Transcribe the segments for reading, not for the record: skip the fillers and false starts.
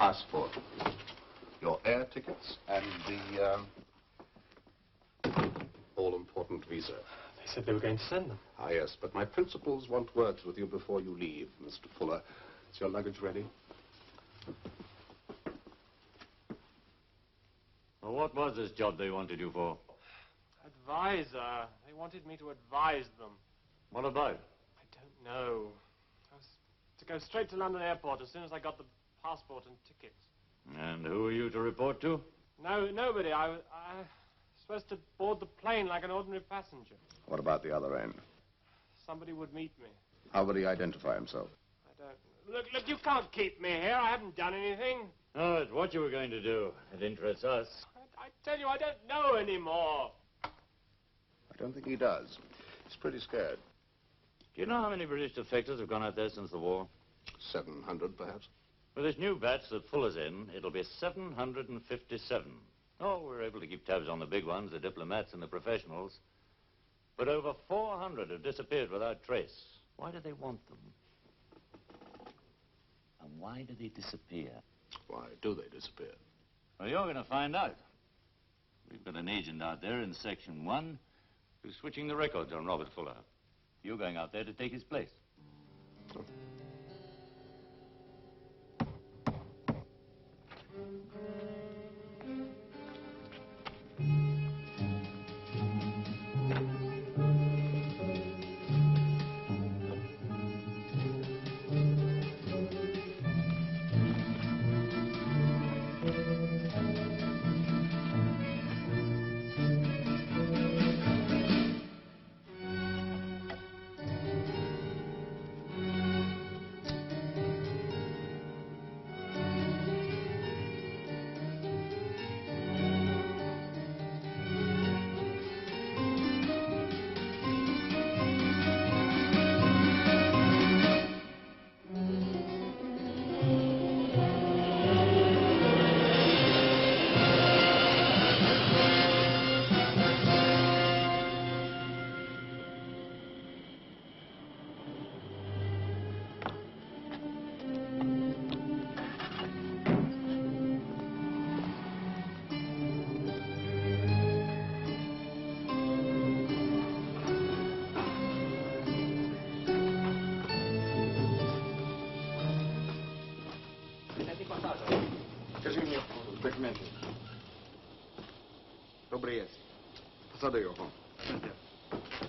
passport, your air tickets, and the all-important visa. They said they were going to send them. Ah, yes, but my principals want words with you before you leave, Mr. Fuller. Is your luggage ready? Well, what was this job they wanted you for? Advisor. They wanted me to advise them. What about? I don't know. I was to go straight to London Airport as soon as I got the passport and tickets. And who are you to report to? No, nobody. I was supposed to board the plane like an ordinary passenger. What about the other end? Somebody would meet me. How would he identify himself? I don't... Look, you can't keep me here. I haven't done anything. Oh, it's what you were going to do. It interests us. I tell you, I don't know anymore. I don't think he does. He's pretty scared. Do you know how many British defectors have gone out there since the war? 700, perhaps. With this new batch that Fuller's in, it'll be 757. Oh, we're able to keep tabs on the big ones, the diplomats and the professionals. But over 400 have disappeared without trace. Why do they want them? And why do they disappear? Why do they disappear? Well, you're going to find out. We've got an agent out there in Section 1 who's switching the records on Robert Fuller. You're going out there to take his place. Oh.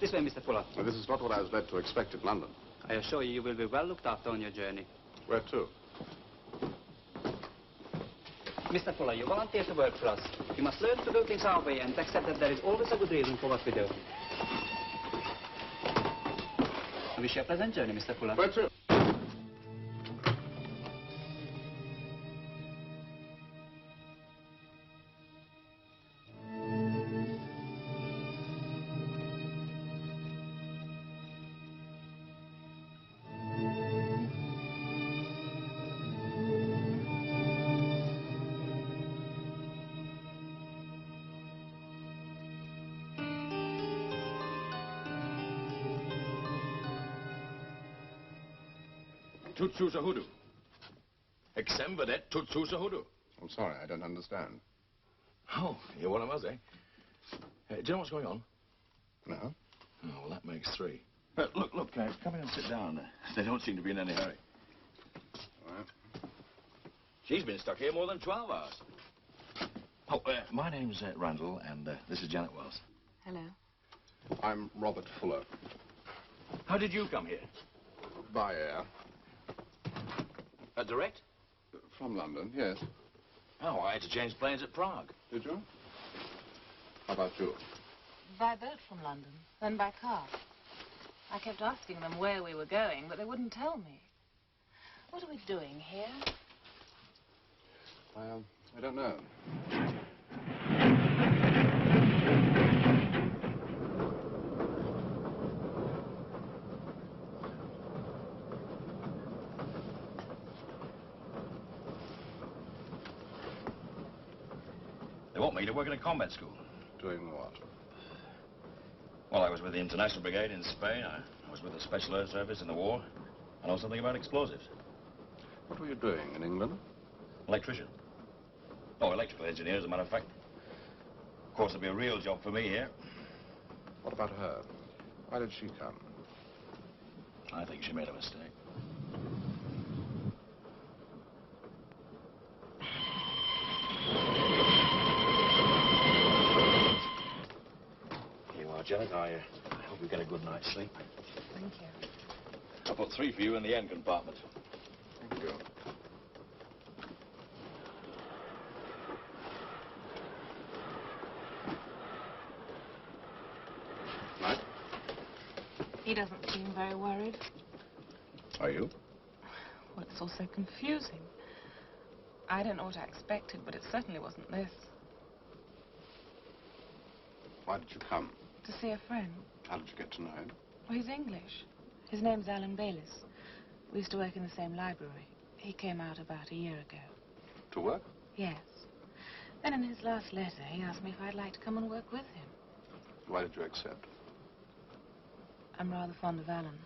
This way, Mr. Fuller. Well, this is not what I was led to expect in London. I assure you, you will be well looked after on your journey. Where to? Mr. Fuller, you volunteer to work for us. You must learn to do things our way and accept that there is always a good reason for what we do. I wish you a pleasant journey, Mr. Fuller. Where to? Tutsusahudu. Exemvedet Tutsusahudu. I'm sorry, I don't understand. Oh, you're one of us, eh? Do you know what's going on? No? Oh, well, that makes three. Look, come in and sit down. They don't seem to be in any hurry. All right. She's been stuck here more than 12 hours. Oh, my name's Randall, and this is Janet Wells. Hello. I'm Robert Fuller. How did you come here? By air. Direct? From London, yes. Oh, I had to change planes at Prague. Did you? How about you? By boat from London, then by car. I kept asking them where we were going, but they wouldn't tell me. What are we doing here? I don't know. They want me to work in a combat school. Doing what? Well, I was with the International Brigade in Spain. I was with the Special Air Service in the war. I know something about explosives. What were you doing in England? Electrician. Oh, electrical engineer, as a matter of fact. Of course, there'll be a real job for me here. What about her? Why did she come? I think she made a mistake. Here you are, Janet. I hope you get a good night's sleep. Thank you. I'll put 3 for you in the end compartment. Thank you. Right? He doesn't seem very worried. Are you? Well, it's all so confusing. I don't know what I expected, but it certainly wasn't this. Why did you come? To see a friend. How did you get to know him? Well, he's English. His name's Alan Bayliss. We used to work in the same library. He came out about a year ago. To work? Yes. Then in his last letter, he asked me if I'd like to come and work with him. Why did you accept? I'm rather fond of Alan.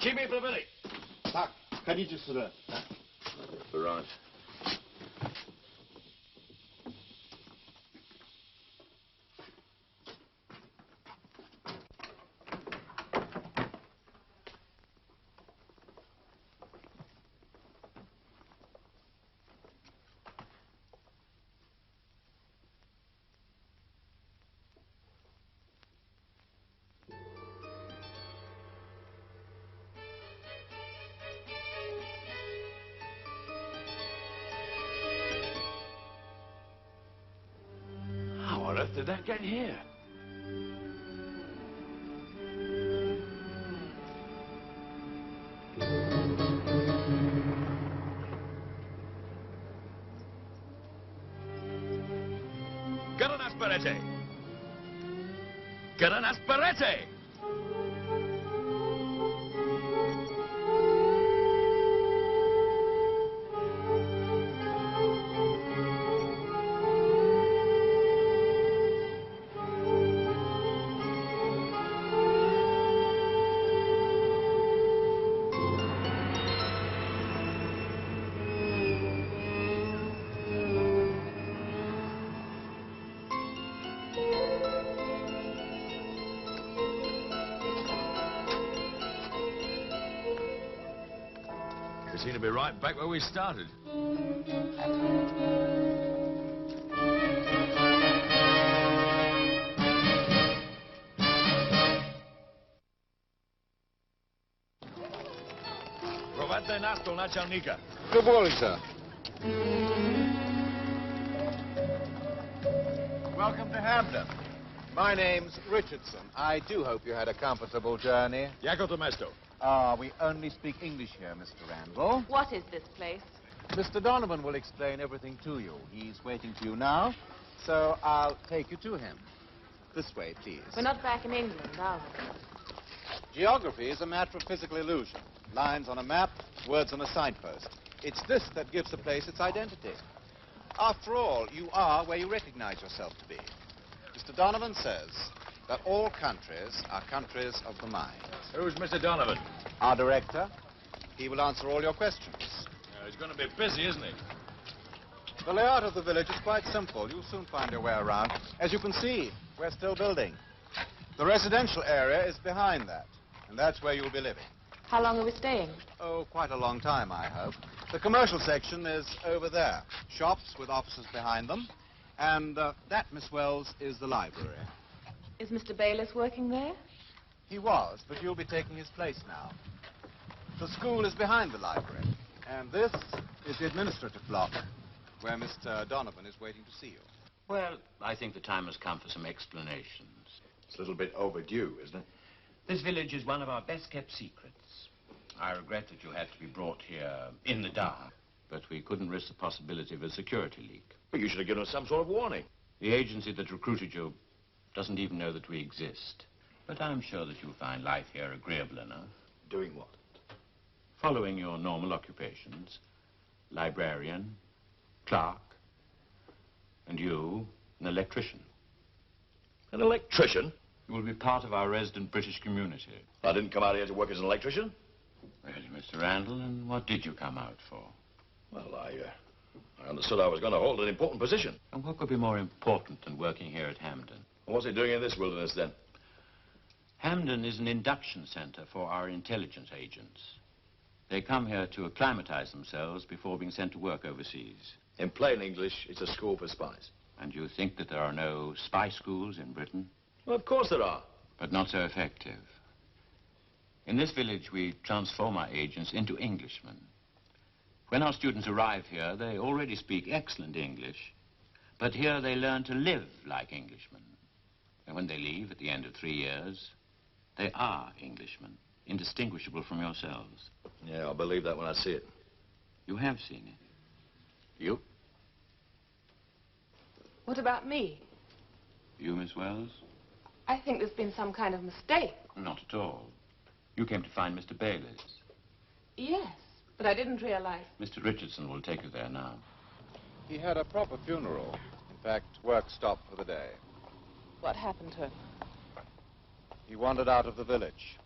Jimmy for Billy. Tak, ходите сюда. Right. How on earth did that get here? Get an asperete! Get an asperete! We seem to be right back where we started. Provate nasto начальника. Good morning, sir. Welcome to Hampton. My name's Richardson. I do hope you had a comfortable journey. Jako to mesto. We only speak English here, Mr. Randall. What is this place? Mr. Donovan will explain everything to you. He's waiting for you now, so I'll take you to him. This way, please. We're not back in England, are we? Geography is a matter of physical illusion. Lines on a map, words on a signpost. It's this that gives the place its identity. After all, you are where you recognize yourself to be. Mr. Donovan says that all countries are countries of the mind. Who's Mr. Donovan? Our director. He will answer all your questions. He's going to be busy, isn't he? The layout of the village is quite simple. You'll soon find your way around. As you can see, we're still building. The residential area is behind that, and that's where you'll be living. How long are we staying? Oh, quite a long time, I hope. The commercial section is over there. Shops with offices behind them. And that, Miss Wells, is the library. Is Mr. Bayliss working there? He was, but you'll be taking his place now. The school is behind the library. And this is the administrative block, where Mr. Donovan is waiting to see you. Well, I think the time has come for some explanations. It's a little bit overdue, isn't it? This village is one of our best-kept secrets. I regret that you had to be brought here in the dark, but we couldn't risk the possibility of a security leak. But you should have given us some sort of warning. The agency that recruited you doesn't even know that we exist. But I'm sure that you'll find life here agreeable enough. Doing what? Following your normal occupations. Librarian, clerk, and you, an electrician. An electrician? You will be part of our resident British community. I didn't come out here to work as an electrician. Really, Mr. Randall, and what did you come out for? Well, I understood I was going to hold an important position. And what could be more important than working here at Hampden? What's he doing in this wilderness, then? Hampden is an induction center for our intelligence agents. They come here to acclimatize themselves before being sent to work overseas. In plain English, it's a school for spies. And you think that there are no spy schools in Britain? Well, of course there are. But not so effective. In this village, we transform our agents into Englishmen. When our students arrive here, they already speak excellent English, but here they learn to live like Englishmen. And when they leave at the end of 3 years, they are Englishmen, indistinguishable from yourselves. Yeah, I'll believe that when I see it. You have seen it. You? What about me? You, Miss Wells? I think there's been some kind of mistake. Not at all. You came to find Mr. Bayliss. Yes, but I didn't realize. Mr. Richardson will take you there now. He had a proper funeral. In fact, work stopped for the day. What happened to him? He wandered out of the village.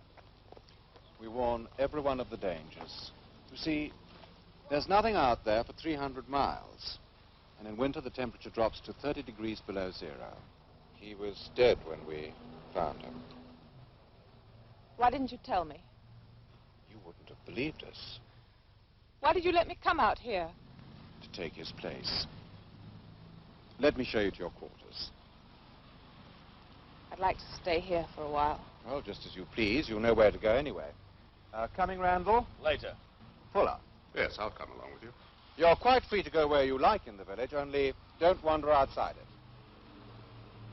We warn everyone of the dangers. You see, there's nothing out there for 300 miles. And in winter, the temperature drops to 30 degrees below zero. He was dead when we found him. Why didn't you tell me? You wouldn't have believed us. Why did you let me come out here? To take his place. Let me show you to your quarters. I'd like to stay here for a while. Well, just as you please. You'll know where to go anyway. Coming, Randall? Later. Fuller. Yes, I'll come along with you. You're quite free to go where you like in the village, only don't wander outside it.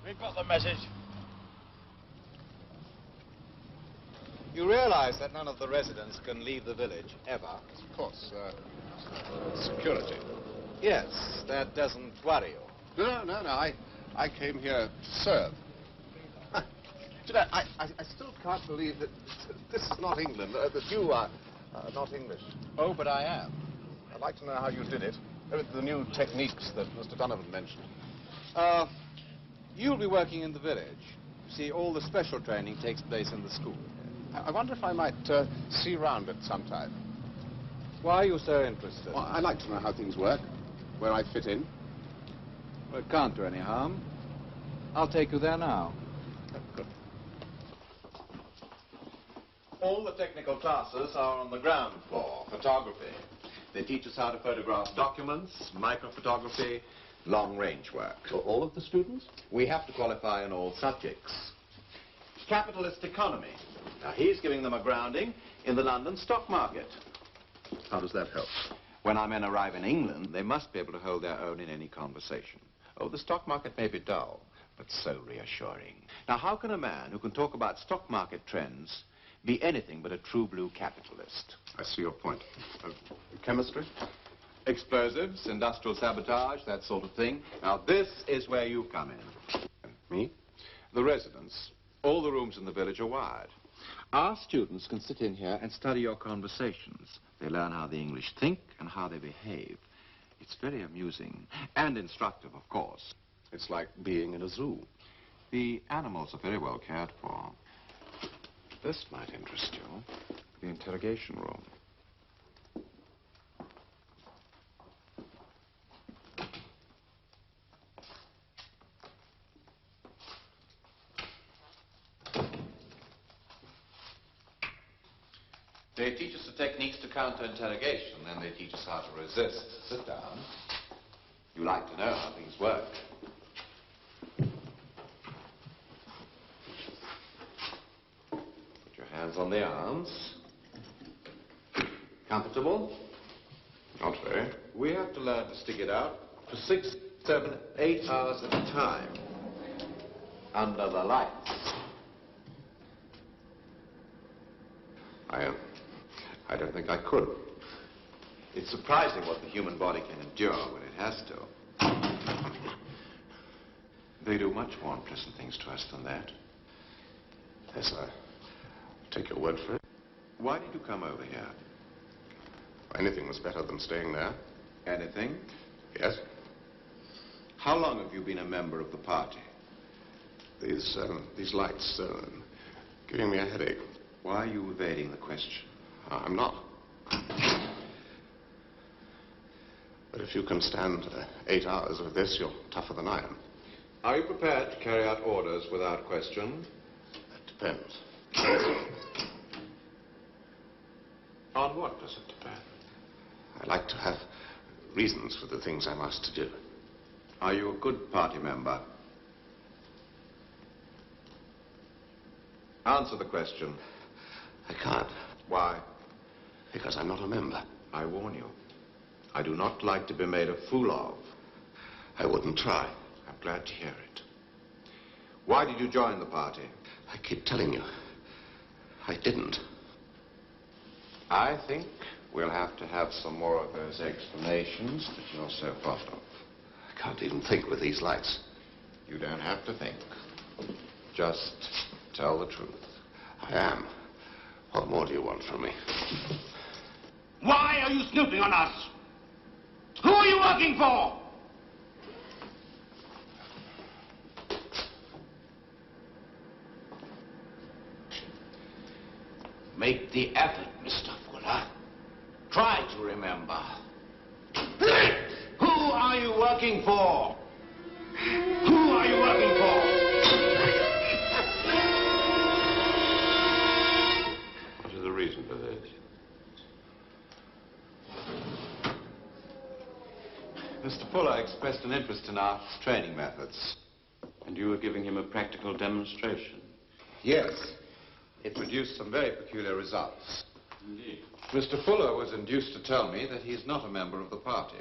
We've got the message. You realize that none of the residents can leave the village, ever? Of course, security. Yes, that doesn't worry you. No. I came here to serve. You know, I still can't believe that this is not England, that you are not English. Oh, but I am. I'd like to know how you did it. The new techniques that Mr. Donovan mentioned. You'll be working in the village. You see, all the special training takes place in the school. I wonder if I might see round it sometime. Why are you so interested? Well, I'd like to know how things work, where I fit in. Well, it can't do any harm. I'll take you there now. Good. All the technical classes are on the ground floor. Photography. They teach us how to photograph documents, microphotography, long-range work. So all of the students? We have to qualify in all subjects. Capitalist economy. Now, he's giving them a grounding in the London stock market. How does that help? When our men arrive in England, they must be able to hold their own in any conversation. Oh, the stock market may be dull, but so reassuring. Now, how can a man who can talk about stock market trends be anything but a true blue capitalist? I see your point. Chemistry? Explosives, industrial sabotage, that sort of thing. Now, this is where you come in. Me? The residents. All the rooms in the village are wired. Our students can sit in here and study your conversations. They learn how the English think and how they behave. It's very amusing and instructive, of course. It's like being in a zoo. The animals are very well cared for. This might interest you. The interrogation room. They teach us the techniques to counter-interrogation, then they teach us how to resist. Sit down. You like to know how things work. Put your hands on the arms. Comfortable? Not very. We have to learn to stick it out for 6, 7, 8 hours at a time. Under the lights. I don't think I could. It's surprising what the human body can endure when it has to. They do much more unpleasant things to us than that. Yes, I take your word for it. Why did you come over here? Anything was better than staying there. Anything? Yes. How long have you been a member of the party? These lights, giving me a headache. Why are you evading the question? I'm not. But if you can stand 8 hours of this, you're tougher than I am. Are you prepared to carry out orders without question? That depends. On what does it depend? I like to have reasons for the things I'm asked to do. Are you a good party member? Answer the question. I can't. Why? Because I'm not a member. I warn you. I do not like to be made a fool of. I wouldn't try. I'm glad to hear it. Why did you join the party? I keep telling you, I didn't. I think we'll have to have some more of those explanations that you're so fond of. I can't even think with these lights. You don't have to think. Just tell the truth. I am. What more do you want from me? Why are you snooping on us? Who are you working for? Make the effort, Mr. Fuller. Try to remember. Who are you working for? Who are you working for? What is the reason for this? Mr. Fuller expressed an interest in our training methods. And you were giving him a practical demonstration? Yes. It produced some very peculiar results. Indeed. Mr. Fuller was induced to tell me that he's not a member of the party.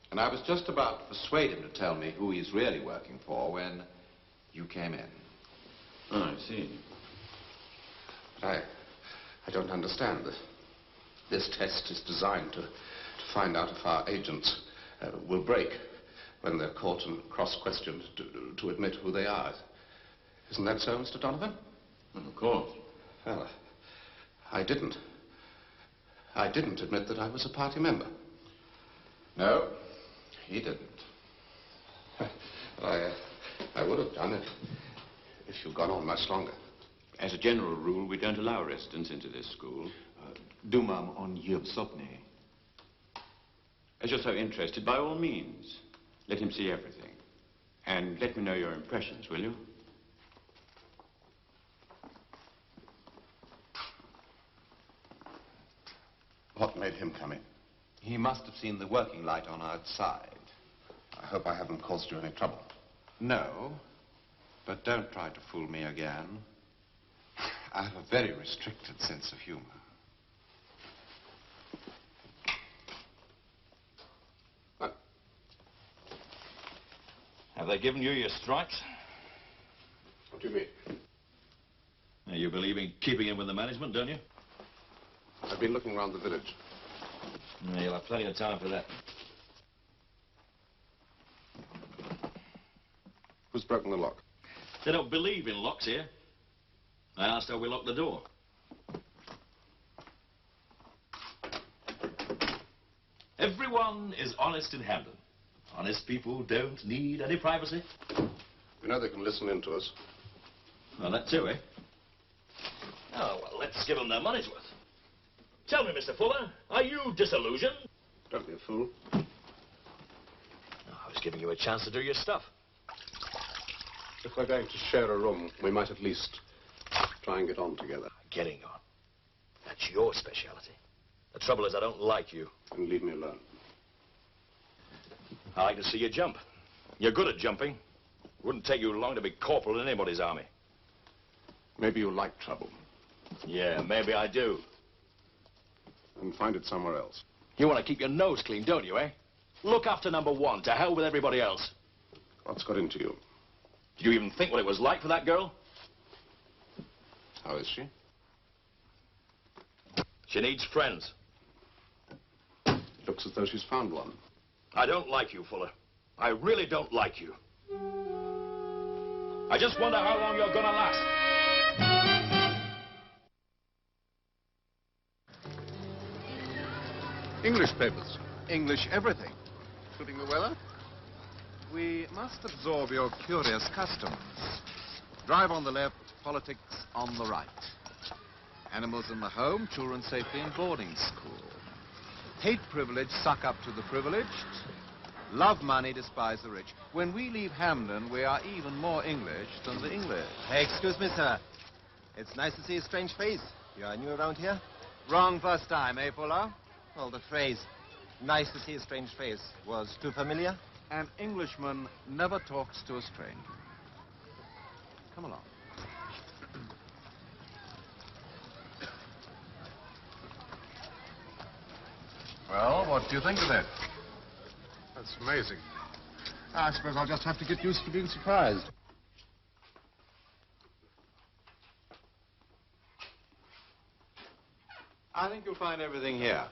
And I was just about to persuade him to tell me who he's really working for when you came in. Oh, I see. But I don't understand this. This test is designed to find out if our agents will break when they're caught and cross-questioned to admit who they are. Isn't that so, Mr. Donovan? Well, of course. Well, I didn't. I didn't admit that I was a party member. No, he didn't. I would have done it if you'd gone on much longer. As a general rule, we don't allow residents into this school. Dumam on Yubsopni. As you're so interested, by all means, let him see everything. And let me know your impressions, will you? What made him come in? He must have seen the working light on outside. I hope I haven't caused you any trouble. No, but don't try to fool me again. I have a very restricted sense of humor. Have they given you your stripes? What do you mean? Now, you believe in keeping in with the management, don't you? I've been looking around the village. Yeah, you'll have plenty of time for that. Who's broken the lock? They don't believe in locks here. I asked how we locked the door. Everyone is honest in Hamden. Honest people don't need any privacy. You know they can listen in to us. Well, that too, eh? Oh, well, let's give them their money's worth. Tell me, Mr. Fuller, are you disillusioned? Don't be a fool. Oh, I was giving you a chance to do your stuff. If we're going to share a room, we might at least try and get on together. Getting on. That's your specialty. The trouble is I don't like you. And leave me alone. I like to see you jump. You're good at jumping. Wouldn't take you long to be corporal in anybody's army. Maybe you like trouble. Yeah, maybe I do. And find it somewhere else. You want to keep your nose clean, don't you, eh? Look after number one. To hell with everybody else. What's got into you? Did you even think what it was like for that girl? How is she? She needs friends. Looks as though she's found one. I don't like you, Fuller. I really don't like you. I just wonder how long you're gonna last. English papers. English everything. Including the weather? We must absorb your curious customs. Drive on the left, politics on the right. Animals in the home, children safely in boarding school. Hate privilege, suck up to the privileged. Love money, despise the rich. When we leave Hamden, we are even more English than the English. Excuse me, sir. It's nice to see a strange face. You are new around here? Wrong first time, eh, Fuller? Well, the phrase, nice to see a strange face, was too familiar? An Englishman never talks to a stranger. Come along. Well, what do you think of it? That's amazing. I suppose I'll just have to get used to being surprised. I think you'll find everything here.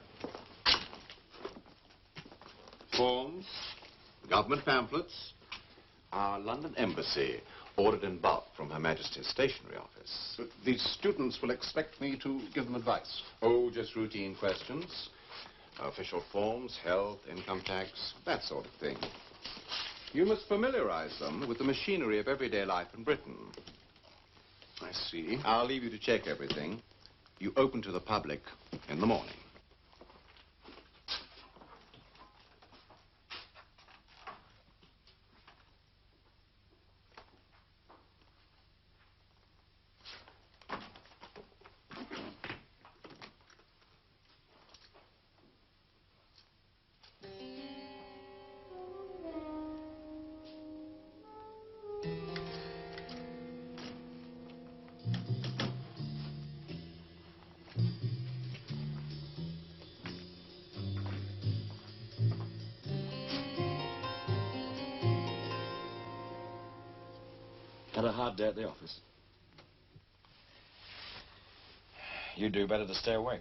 Forms, government pamphlets, our London embassy, ordered in bulk from Her Majesty's stationery office. But these students will expect me to give them advice. Oh, just routine questions. Official forms, health, income tax, that sort of thing. You must familiarize them with the machinery of everyday life in Britain. I see. I'll leave you to check everything. You open to the public in the morning. Had a hard day at the office. You do better to stay awake.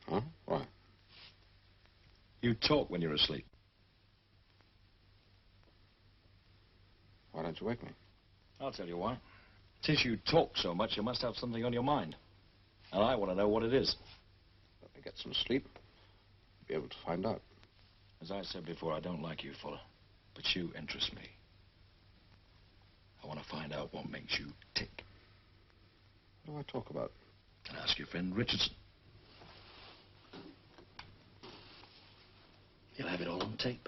Huh? Why? You talk when you're asleep. Why don't you wake me? I'll tell you why. Since you talk so much, you must have something on your mind. And I want to know what it is. Let me get some sleep. Be able to find out. As I said before, I don't like you, Fuller. But you interest me. I want to find out what makes you tick. What do I talk about? And ask your friend Richardson. He'll have it all on tape.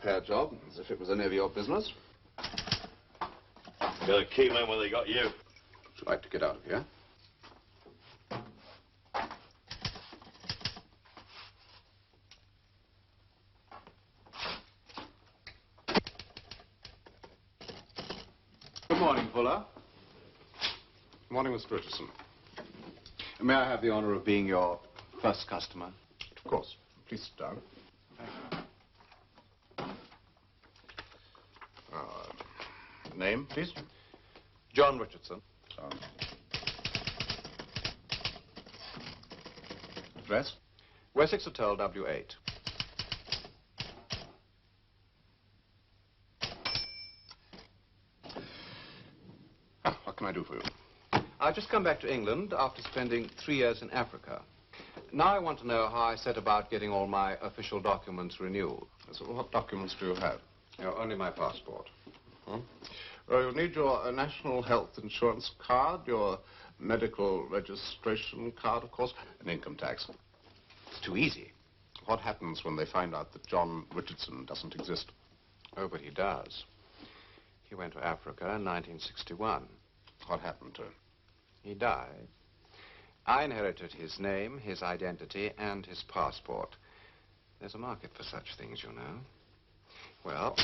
fair job, as if it was any of your business. Got to keep them where they got you. Would you like to get out of here? Good morning, Fuller. Good morning, Mr. Richardson. May I have the honor of being your first customer? Of course. Please sit down. Name, please? John Richardson. Address? Wessex Hotel, W8. What can I do for you? I've just come back to England after spending 3 years in Africa. Now I want to know how I set about getting all my official documents renewed. So what documents do you have? Only my passport. Well, you need your national health insurance card, your medical registration card, of course, and income tax. It's too easy. What happens when they find out that John Richardson doesn't exist? Oh, but he does. He went to Africa in 1961. What happened to him? He died. I inherited his name, his identity, and his passport. There's a market for such things, you know. Well,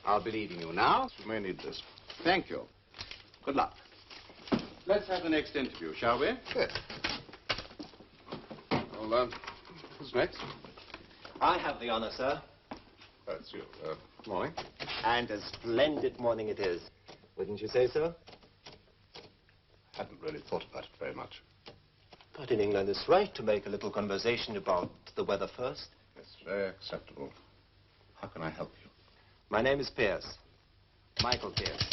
I'll be leaving you now. You may need this. Thank you. Good luck. Let's have the next interview, shall we? Good. Well, who's next? I have the honor, sir. That's you. Good morning. And a splendid morning it is. Wouldn't you say so? Hadn't really thought about it very much. But in England it's right to make a little conversation about the weather first. It's very acceptable. How can I help you? My name is Pierce. Michael Pierce.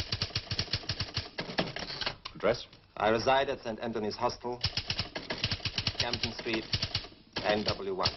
Address? I reside at St. Anthony's Hostel, Campton Street, NW1.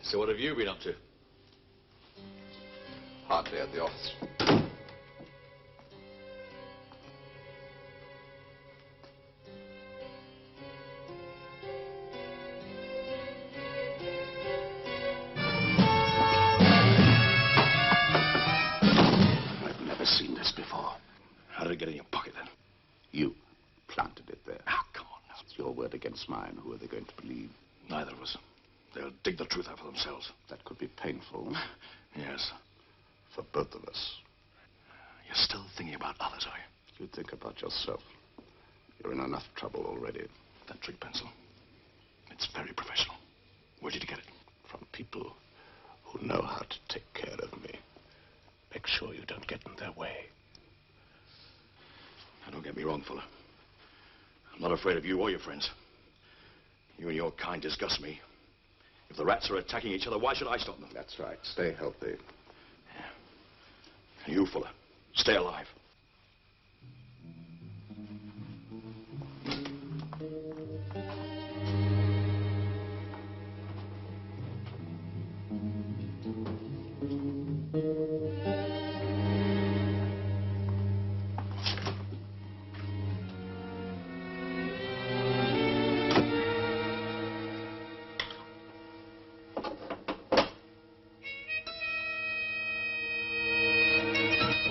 So what have you been up to? Hardly at the office. I've never seen this before. How did it get in your pocket, then? You planted it there. Ah, come on now. It's your word against mine. Who are they going to believe? Neither of us. They'll dig the truth out for themselves. That could be painful. Yes. For both of us. You're still thinking about others, are you? You think about yourself. You're in enough trouble already. That trick pencil. It's very professional. Where did you get it? From people who know how to take care of me. Make sure you don't get in their way. Now, don't get me wrong, Fuller. I'm not afraid of you or your friends. You and your kind disgust me. If the rats are attacking each other, why should I stop them? That's right. Stay healthy. Yeah. You, Fuller, stay alive.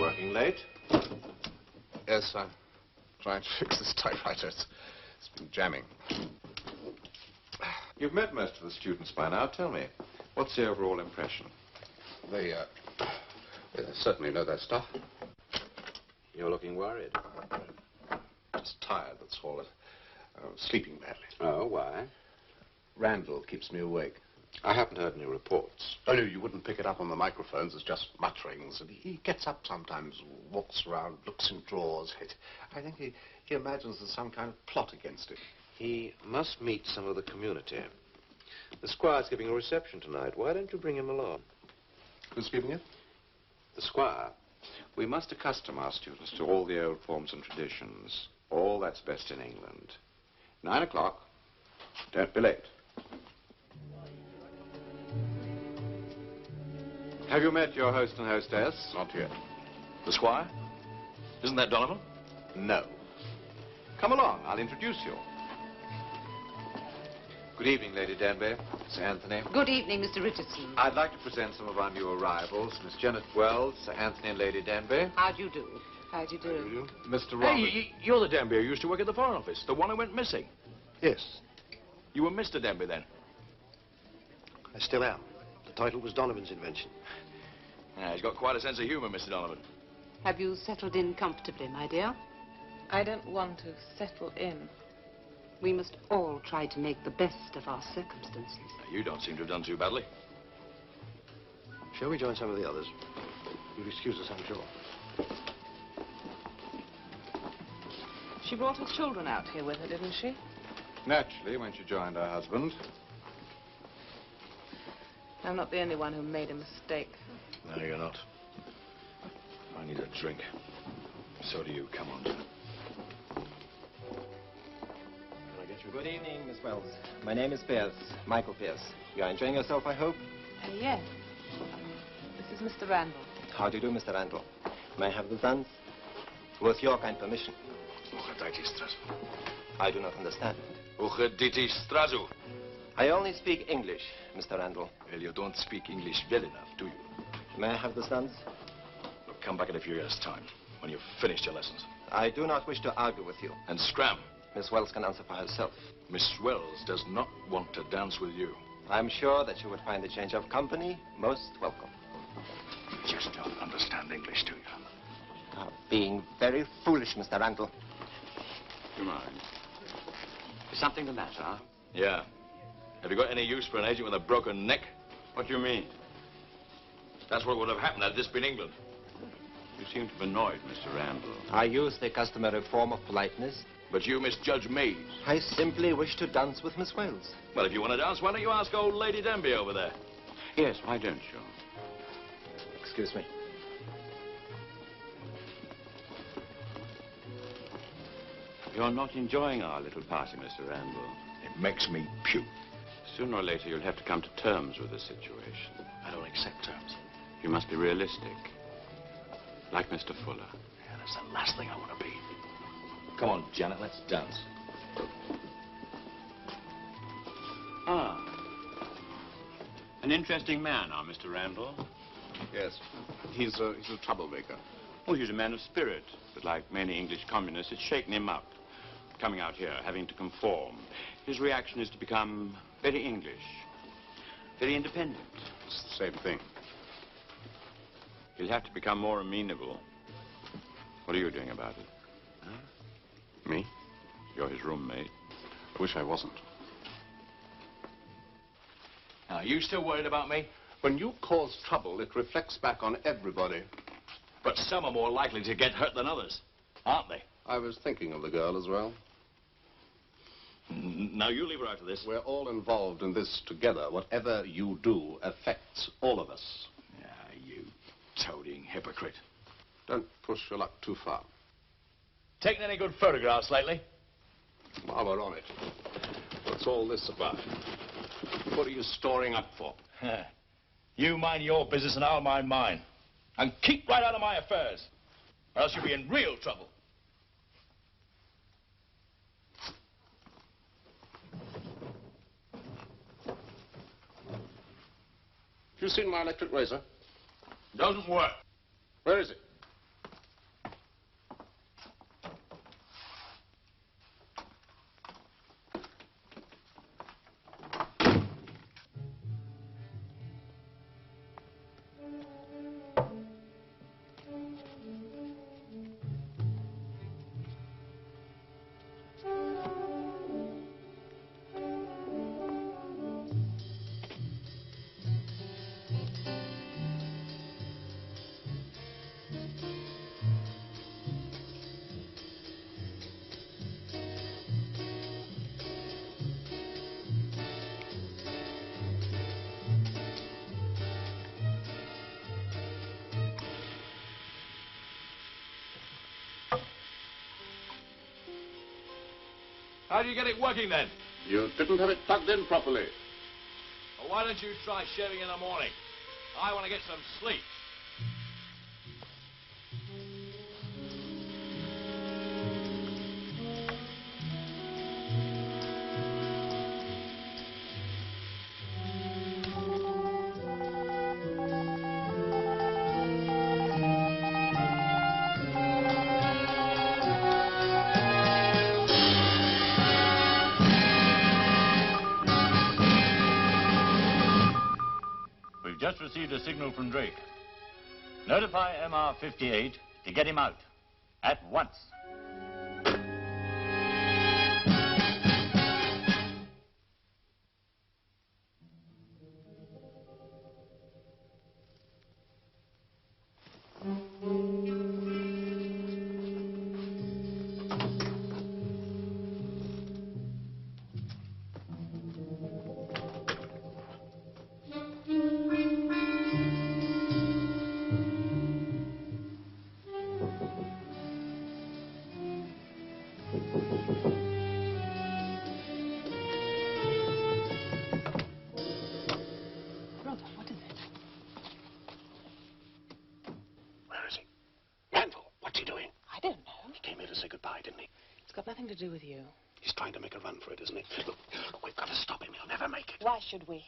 Working late? Yes, I'm trying to fix this typewriter. It's been jamming. You've met most of the students by now. Tell me, what's the overall impression? They certainly know their stuff. You're looking worried. Just tired, that's all. Sleeping badly. Oh, why? Randall keeps me awake. I haven't heard any reports. Oh, no, you wouldn't pick it up on the microphones. It's just mutterings. And he gets up sometimes, walks around, looks in drawers. I think he imagines there's some kind of plot against him. He must meet some of the community. The squire's giving a reception tonight. Why don't you bring him along? Who's giving it? The squire. We must accustom our students to all the old forms and traditions. All that's best in England. 9 o'clock. Don't be late. Have you met your host and hostess? Not yet. The squire? Isn't that Donovan? No. Come along. I'll introduce you. Good evening, Lady Danby. Sir Anthony. Good evening, Mr. Richardson. I'd like to present some of our new arrivals. Miss Janet Wells, Sir Anthony and Lady Danby. How do you do? How do you do? Mr. Robert. Hey, you're the Danby who used to work at the Foreign Office, the one who went missing. Yes, You were Mr. Danby then? I still am. The title was Donovan's invention. Yeah, he's got quite a sense of humor, Mr. Donovan. Have you settled in comfortably, my dear? I don't want to settle in. We must all try to make the best of our circumstances. You don't seem to have done too badly. Shall we join some of the others? You'll excuse us, I'm sure. She brought her children out here with her, didn't she? Naturally, when she joined her husband. I'm not the only one who made a mistake. No, you're not. I need a drink. So do you. Come on. Good evening, Miss Wells. My name is Pierce, Michael Pierce. You are enjoying yourself, I hope? Yes. This is Mr. Randall. How do you do, Mr. Randall? May I have the dance? With your kind permission. I do not understand. I only speak English, Mr. Randall. Well, you don't speak English well enough, do you? May I have the dance? Look, come back in a few years' time, when you've finished your lessons. I do not wish to argue with you. And scram. Miss Wells can answer for herself. Miss Wells does not want to dance with you. I'm sure that you would find the change of company most welcome. You just don't understand English, do you? Being very foolish, Mr. Randall. Do you mind? Is something the matter, huh? Yeah. Have you got any use for an agent with a broken neck? What do you mean? That's what would have happened had this been England. You seem to be annoyed, Mr. Randall. I use the customary form of politeness. But you misjudge me. I simply wish to dance with Miss Wells. Well, if you want to dance, why don't you ask old Lady Danby over there? Yes, why don't you? Excuse me. You're not enjoying our little party, Mr. Randall. It makes me puke. Sooner or later, you'll have to come to terms with the situation. I don't accept terms. You must be realistic. Like Mr. Fuller. Yeah, that's the last thing I want to be. Come on, Janet, let's dance. Ah. An interesting man, our Mr. Randall. Yes. He's a troublemaker. Well, he's a man of spirit, but like many English communists, it's shaken him up. Coming out here, having to conform. His reaction is to become very English, very independent. It's the same thing. He'll have to become more amenable. What are you doing about it? Huh? Me? You're his roommate. I wish I wasn't. Now, are you still worried about me? When you cause trouble, it reflects back on everybody. But some are more likely to get hurt than others, aren't they? I was thinking of the girl as well. Now, you leave her out of this. We're all involved in this together. Whatever you do affects all of us. Yeah, you toading hypocrite. Don't push your luck too far. Taken any good photographs lately? While we're on it, what's all this about? What are you storing up for? You mind your business and I'll mind mine. And keep right out of my affairs, or else you'll be in real trouble. Have you seen my electric razor? Doesn't work. Where is it? How do you get it working then? You didn't have it plugged in properly. Well, why don't you try shaving in the morning? I want to get some sleep. Just received a signal from Drake. Notify MR58 to get him out. At once. Nothing to do with you. He's trying to make a run for it, isn't he? Look, we've got to stop him. He'll never make it. Why should we?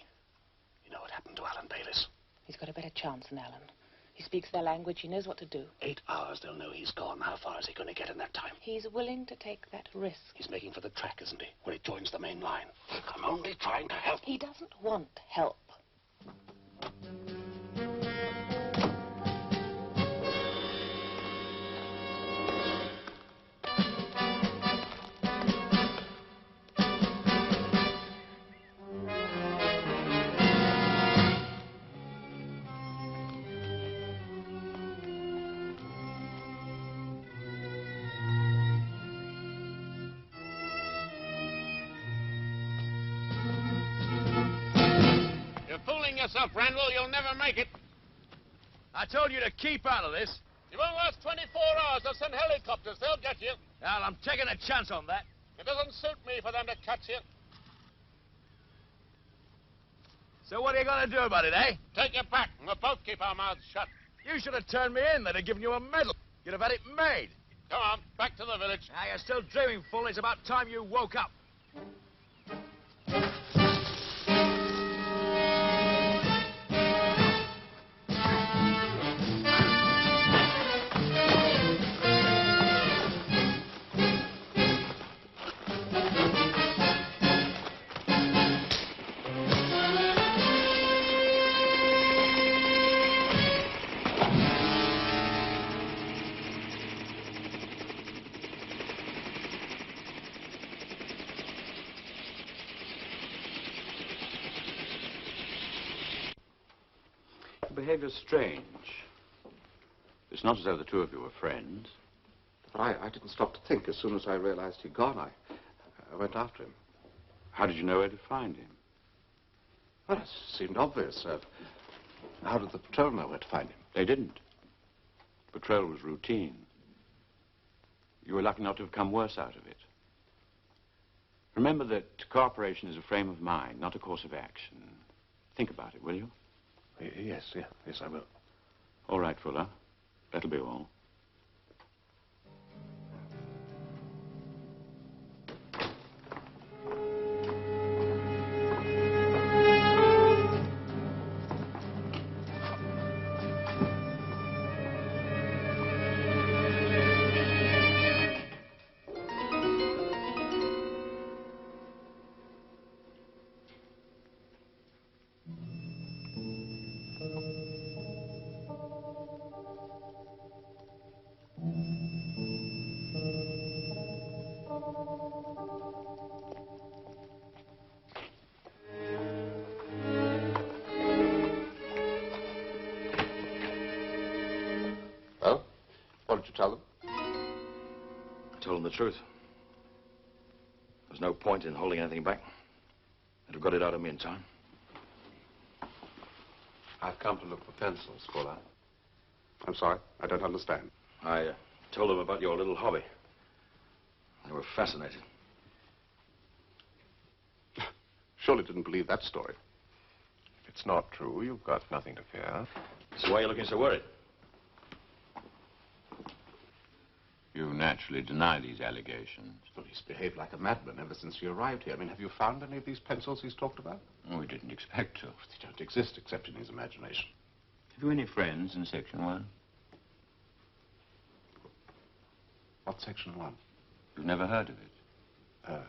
You know what happened to Alan Bayliss? He's got a better chance than Alan. He speaks their language. He knows what to do. 8 hours, they'll know he's gone. How far is he going to get in that time? He's willing to take that risk. He's making for the track, isn't he? Where it joins the main line. I'm only trying to help. He doesn't want help. Yourself, Randall, you'll never make it. I told you to keep out of this. You won't last 24 hours. They'll send helicopters. They'll get you. Well, I'm taking a chance on that. It doesn't suit me for them to catch you. So what are you going to do about it, eh? Take it back, and we'll both keep our mouths shut. You should have turned me in. They'd have given you a medal. You'd have had it made. Come on, back to the village. Now, you're still dreaming, fool. It's about time you woke up. Behavior's strange. It's not as though the two of you were friends. I didn't stop to think. As soon as I realized he'd gone, I went after him. How did you know where to find him? Well, it seemed obvious. How did the patrol know where to find him? They didn't. Patrol was routine. You were lucky not to have come worse out of it. Remember that cooperation is a frame of mind, not a course of action. Think about it, will you? Yes, I will. All right, Fuller. That'll be all. Well, what did you tell them? I told them the truth. There's no point in holding anything back. They'd have got it out of me in time. I've come to look for pencils, Fuller. I'm sorry, I don't understand. I told them about your little hobby. They were fascinated. Surely didn't believe that story. If it's not true, you've got nothing to fear. So why are you looking so worried? You naturally deny these allegations. Well, he's behaved like a madman ever since he arrived here. I mean, have you found any of these pencils he's talked about? Oh, we didn't expect to. They don't exist except in his imagination. Have you any friends in Section 1? What Section 1? You've never heard of it?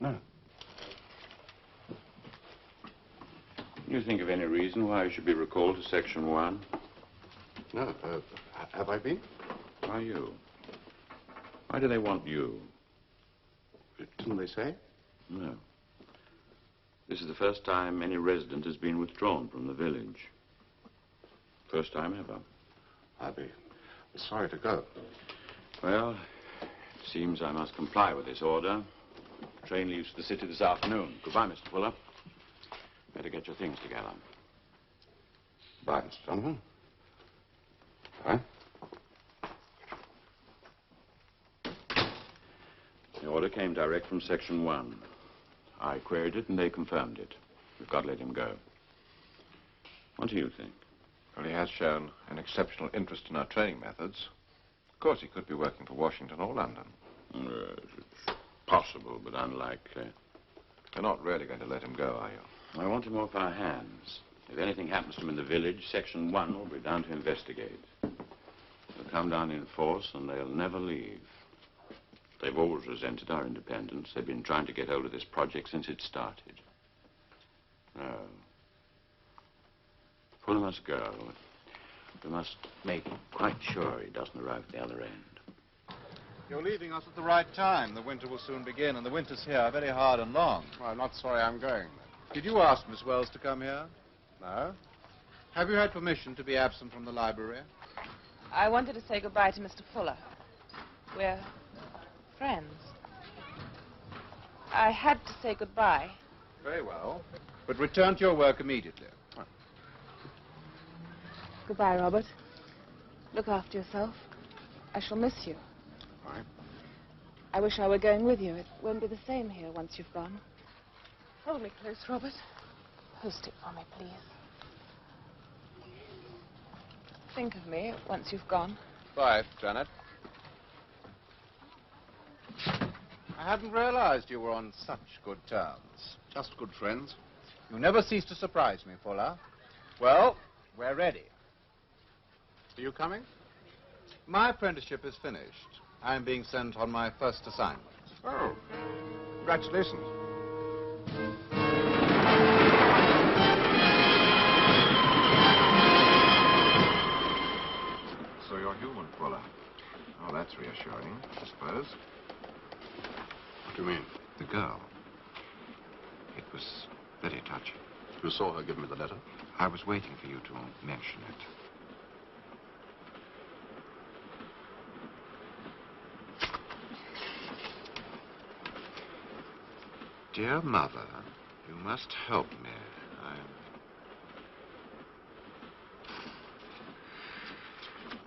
No. Can you think of any reason why I should be recalled to Section 1? No. Have I been? Why you? Why do they want you? Didn't they say? No. This is the first time any resident has been withdrawn from the village. First time ever. I'll be sorry to go. Well, it seems I must comply with this order. Train leaves for the city this afternoon. Goodbye, Mr. Fuller. Better get your things together. Bye, Mr. Donovan. Bye. The order came direct from Section 1. I queried it and they confirmed it. We've got to let him go. What do you think? Well, he has shown an exceptional interest in our training methods. Of course, he could be working for Washington or London. It's possible, but unlikely. You're not really going to let him go, are you? I want him off our hands. If anything happens to him in the village, Section 1 will be down to investigate. They'll come down in force and they'll never leave. They've always resented our independence. They've been trying to get hold of this project since it started. No. Fuller must go. We must make quite sure he doesn't arrive at the other end. You're leaving us at the right time. The winter will soon begin, and the winters here are very hard and long. Well, I'm not sorry I'm going. Did you ask Miss Wells to come here? No? Have you had permission to be absent from the library? I wanted to say goodbye to Mr. Fuller. We're friends. I had to say goodbye. Very well. But return to your work immediately. Goodbye, Robert. Look after yourself. I shall miss you. Right. I wish I were going with you. It won't be the same here once you've gone. Hold me close, Robert. Post it for me, please. Think of me once you've gone. Bye, Janet. I hadn't realized you were on such good terms. Just good friends. You never cease to surprise me, Fuller. Well, we're ready. Are you coming? My apprenticeship is finished. I'm being sent on my first assignment. Oh, congratulations. So you're human, Fuller. Oh, that's reassuring, I suppose. What do you mean? The girl. It was very touching. You saw her give me the letter? I was waiting for you to mention it. Dear Mother, you must help me.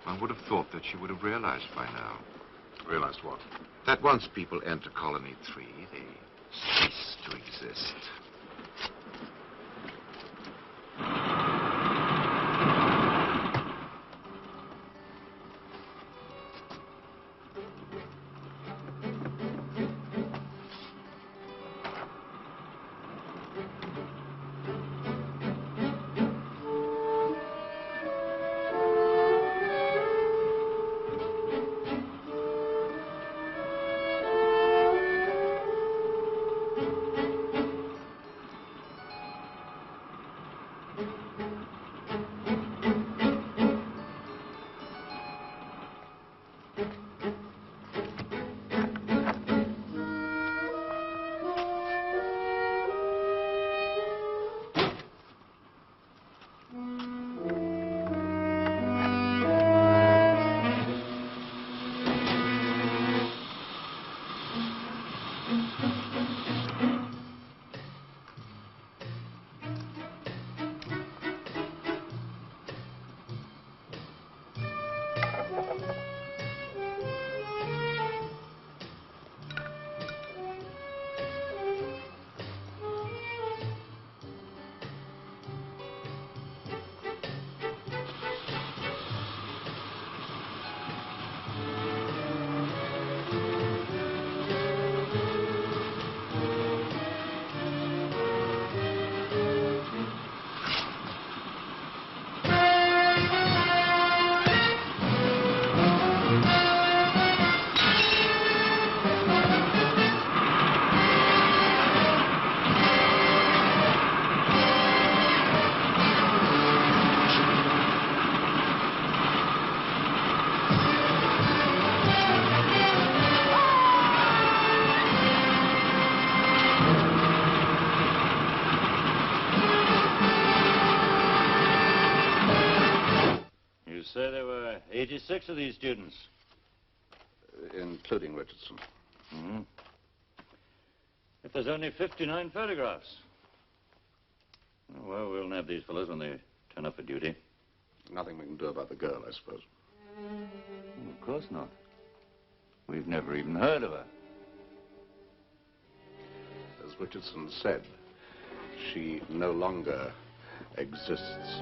One would have thought that she would have realized by now. Realized what? That once people enter Colony 3, they cease to exist. Say there were 86 of these students. Including Richardson. Mm-hmm. If there's only 59 photographs. Well, we'll nab these fellows when they turn up for duty. Nothing we can do about the girl, I suppose. Well, of course not. We've never even heard of her. As Richardson said, she no longer exists.